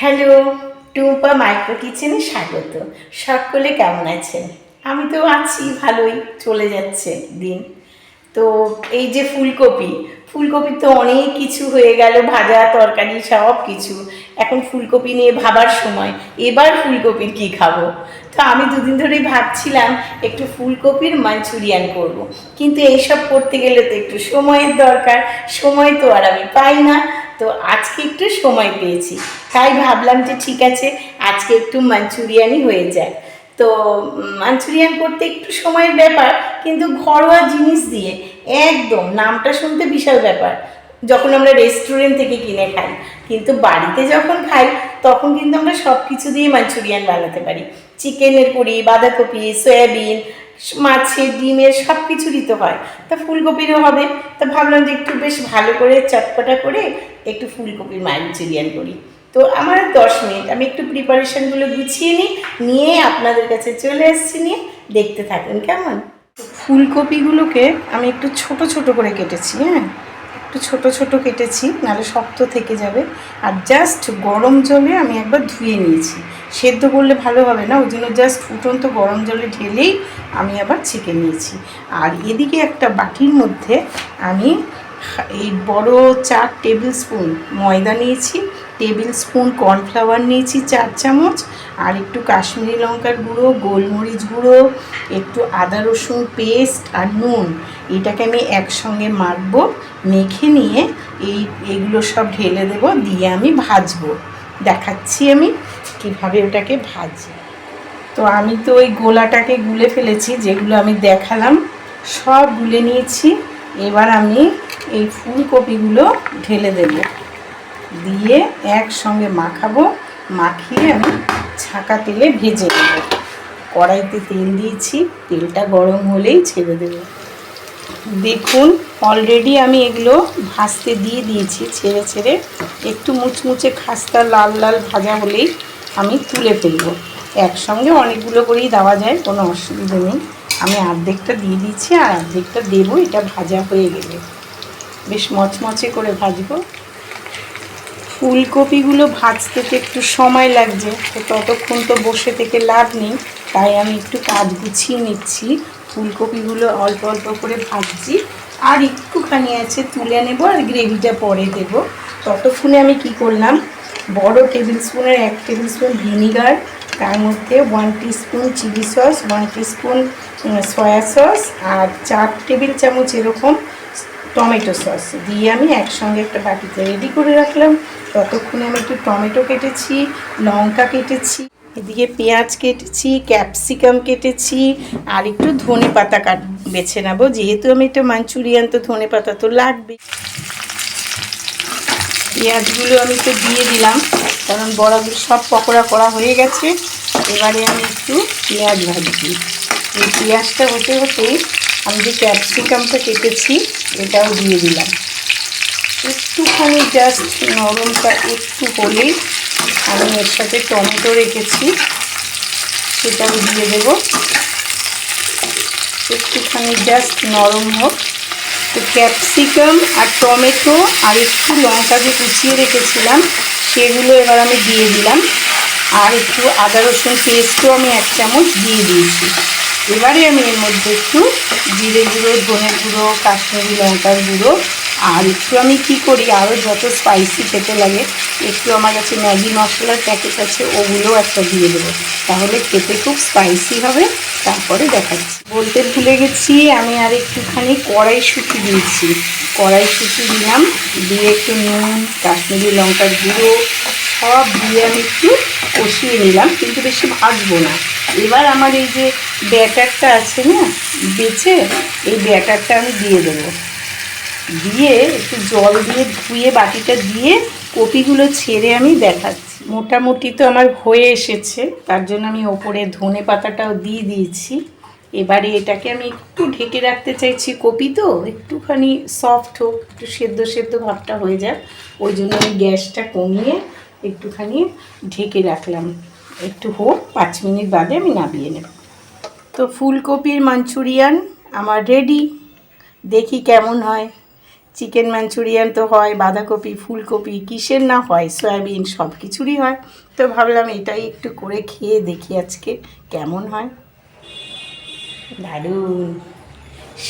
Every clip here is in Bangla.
হ্যালো, টুম্পা মাইক্রো কিচেনে স্বাগত। সকলে কেমন আছেন? আমি তো আছি ভালোই, চলে যাচ্ছে দিন। তো এই যে ফুলকপির তো অনেক কিছু হয়ে গেল, ভাজা তরকারি সব কিছু। এখন ফুলকপি নিয়ে ভাবার সময়, এবার ফুলকপির কি খাবো। তো আমি দুদিন ধরেই ভাবছিলাম একটু ফুলকপির মাঞ্চুরিয়ান করব। কিন্তু এইসব করতে গেলে তো একটু সময়ের দরকার, সময় তো আর আমি পাই না। তো আজকে একটু সময় পেয়েছি, তাই ভাবলাম যে ঠিক আছে, আজকে একটু মাঞ্চুরিয়ানই হয়ে যায়। তো মাঞ্চুরিয়ান করতে একটু সময়ের ব্যাপার, কিন্তু ঘরোয়া জিনিস দিয়ে একদম, নামটা শুনতে বিশাল ব্যাপার যখন আমরা রেস্টুরেন্ট থেকে কিনে খাই, কিন্তু বাড়িতে যখন খাই তখন কিন্তু আমরা সব কিছু দিয়ে মাঞ্চুরিয়ান বানাতে পারি। চিকেনের করি, বাঁধাকপি, সয়াবিন, মাছের, ডিমের, সব কিছুরই তো হয়। তা ফুলকপিরও হবে। তা ভাবলাম যে একটু বেশ ভালো করে চটপটা করে একটু ফুলকপির মাঞ্চুরিয়ান করি। তো আমার 10 মিনিট, আমি একটু প্রিপারেশনগুলো গুছিয়ে নিয়ে আপনাদের কাছে চলে এসেছি, নিয়ে দেখতে থাকুন কেমন। ফুলকপিগুলোকে আমি একটু ছোট ছোট করে কেটেছি, হ্যাঁ, একটু ছোট ছোট কেটেছি, নাহলে শক্ত থেকে যাবে। আর জাস্ট গরম জলে আমি একবার ধুয়ে নিয়েছি, সেদ্ধ করলে ভালো হবে না, ওই জন্য জাস্ট ফুটন্ত গরম জলে ঢেলেই আমি আবার ছেঁকে নিয়েছি। আর এদিকে একটা বাটির মধ্যে আমি এই বড় 4 টেবিল স্পুন ময়দা নিয়েছি, টেবিল স্পুন কর্নফ্লাওয়ার নিয়েছি 4 চামচ, আর একটু কাশ্মীরি লঙ্কার গুঁড়ো, গোলমরিচ গুঁড়ো, একটু আদা রসুন পেস্ট আর নুন। এটাকে আমি একসঙ্গে মাখবো, মেখে নিয়ে এইগুলো সব ঢেলে দেবো, দিয়ে আমি ভাজবো। দেখাচ্ছি আমি কিভাবে ওটাকে ভাজি। তো আমি তো ওই গোলাটাকে গুলে ফেলেছি, যেগুলো আমি দেখালাম সব গুলে নিয়েছি। এবার আমি এই ফুলকপিগুলো ঢেলে দেব, দিয়ে একসঙ্গে মাখাবো, মাখিয়ে আমি ছাঁকা তেলে ভেজে নেব। কড়াইতে তেল দিয়েছি, তেলটা গরম হলেই ছেড়ে দেব। দেখুন অলরেডি আমি এগুলো ভাজতে দিয়ে দিয়েছি, ছেড়ে ছেড়ে একটু মুচমুচে খাস্তা লাল লাল ভাজা হলেই আমি তুলে ফেলবো। একসঙ্গে অনেকগুলো করেই দেওয়া যায়, কোনো অসুবিধা নেই। আমি অর্ধেকটা দিয়ে দিচ্ছি আর অর্ধেকটা দেবো, এটা ভাজা হয়ে গেলে বেশ মচমচে করে ভাজবো। ফুলকপিগুলো ভাজতে তো একটু সময় লাগছে, তো ততক্ষণ তো বসে থেকে লাভ নেই, তাই আমি একটু কাজ গুছিয়ে নিচ্ছি। ফুলকপিগুলো অল্প অল্প করে ভাজছি, আর একটুখানি আছে, তুলে নেব আর গ্রেভিটা পরে দেবো। ততক্ষণে আমি কি করলাম, বড় টেবিল স্পুনের 1 টেবিল স্পুন ভিনিগার, তার মধ্যে 1 teaspoon chilli sauce, 1 teaspoon soya sauce, আর 4 টেবিল চামচ এরকম টমেটো সস দিয়ে আমি একসঙ্গে একটা বাটিতে রেডি করে রাখলাম। ততক্ষণে আমি একটু টমেটো কেটেছি, লঙ্কা কেটেছি, এদিকে পেঁয়াজ কেটেছি, ক্যাপসিকাম কেটেছি, আর একটু ধনে পাতা বেছে নেবো, যেহেতু আমি এটা মাঞ্চুরিয়ান, তো ধনে পাতা তো লাগবে। পেঁয়াজগুলো আমি তো দিয়ে দিলাম, কারণ বড়াগুলো সব পকোড়া করা হয়ে গেছে। এবারে আমি একটু পেঁয়াজ ভাজছি। এই পেঁয়াজটা হতে হতেই আমি যে ক্যাপসিকামটা কেটেছি এটাও দিয়ে দিলাম। একটুখানি জাস্ট নরমটা একটু হলেই আমি এর সাথে টমেটো রেখেছি সেটাও দিয়ে দেব। একটুখানি জাস্ট নরম হোক। তো ক্যাপসিকাম আর টমেটো আর একটু লঙ্কা যে কুচিয়ে রেখেছিলাম সেগুলো এবার আমি দিয়ে দিলাম, আর একটু আদা রসুন পেস্টও আমি 1 চামচ দিয়ে দিয়েছি। এবারে আমি এর মধ্যে একটু জিরে গুঁড়ো, ধনে গুঁড়ো, কাশ্মীরি লঙ্কার গুঁড়ো, আর একটু আমি কি করি, আরও যত স্পাইসি খেতে লাগে একটু আমার কাছে ম্যাগি মশলার প্যাকেট আছে, ওগুলোও একটা দিয়ে দেবো, তাহলে খেতে খুব স্পাইসি হবে। তারপরে দেখাচ্ছি, বলতে ভুলে গেছি, আমি আর একটুখানি কড়াইশুঁটি দিয়েছি, কড়াইশুঁটি দিলাম, দিয়ে একটু নুন, কাশ্মীরি লঙ্কার গুঁড়ো সব দিয়ে আমি একটু কষিয়ে নিলাম, কিন্তু বেশি ভাজবো না। এবার আমার এই যে ব্যাটারটা আছে না বেঁচে, এই ব্যাটারটা আমি দিয়ে দেবো, দিয়ে একটু জল দিয়ে ধুয়ে বাটিটা দিয়ে কপিগুলো ছেড়ে আমি দেখাচ্ছি। মোটামুটি তো আমার হয়ে এসেছে, তার জন্য আমি ওপরে ধনে পাতাটাও দিয়ে দিয়েছি। এবারে এটাকে আমি একটু ঢেকে রাখতে চাইছি, কপি তো একটুখানি সফট হোক, একটু সেদ্ধ সেদ্ধ ভাবটা হয়ে যাক, ওই জন্য আমি গ্যাসটা কমিয়ে একটুখানি ঢেকে রাখলাম। একটু হোক, 5 মিনিট বাদে আমি নামিয়ে নেব। তো ফুলকপির মাঞ্চুরিয়ান আমার রেডি, দেখি কেমন হয়। চিকেন মাঞ্চুরিয়ান তো হয়, বাঁধাকপি, ফুলকপি, কিসের না হয়, সয়াবিন, সব কিছুরই হয়। তো ভাবলাম এটাই একটু করে খেয়ে দেখি আজকে কেমন হয়। দারুণ,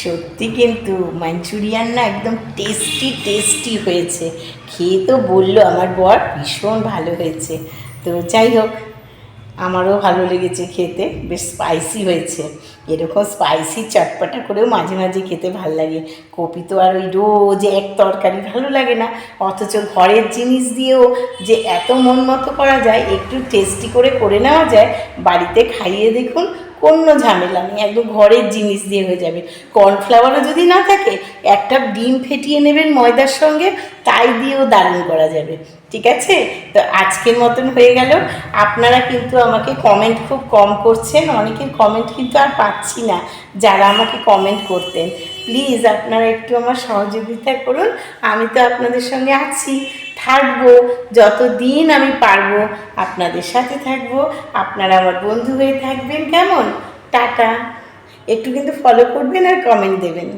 সত্যি কিন্তু মাঞ্চুরিয়ান না একদম টেস্টি টেস্টি হয়েছে। খেয়ে তো বললো আমার বর ভীষণ ভালো হয়েছে। তো যাই হোক, আমারও ভালো লেগেছে খেতে, বেশ স্পাইসি হয়েছে। এরকম স্পাইসি চটপটা করেও মাঝে মাঝে খেতে ভালো লাগে। কপি তো আর ওই রোজ এক তরকারি ভালো লাগে না, অথচ ঘরের জিনিস দিয়েও যে এত মন মতো করা যায়, একটু টেস্টি করে নেওয়া যায়, বাড়িতে খাইয়ে দেখুন, কোনো ঝামেলা নেই, একদম ঘরের জিনিস দিয়ে হয়ে যাবে। কর্নফ্লাওয়ারও যদি না থাকে, একটা ডিম ফেটিয়ে নেবেন ময়দার সঙ্গে, তাই দিয়েও দারুণ করা যাবে। ঠিক আছে, তো আজকের মতন হয়ে গেল। আপনারা কিন্তু আমাকে কমেন্ট খুব কম করছেন, অনেকের কমেন্ট কিন্তু আর পাচ্ছি না, যারা আমাকে কমেন্ট করতেন। প্লিজ আপনারা একটু আমার সহযোগিতা করুন, আমি তো আপনাদের সঙ্গে আছি, থাকবো, যতদিন আমি পারবো আপনাদের সাথে থাকবো। আপনারা আমার বন্ধু হয়ে থাকবেন, কেমন? টাটা। একটু কিন্তু ফলো করবেন আর কমেন্ট দেবেন।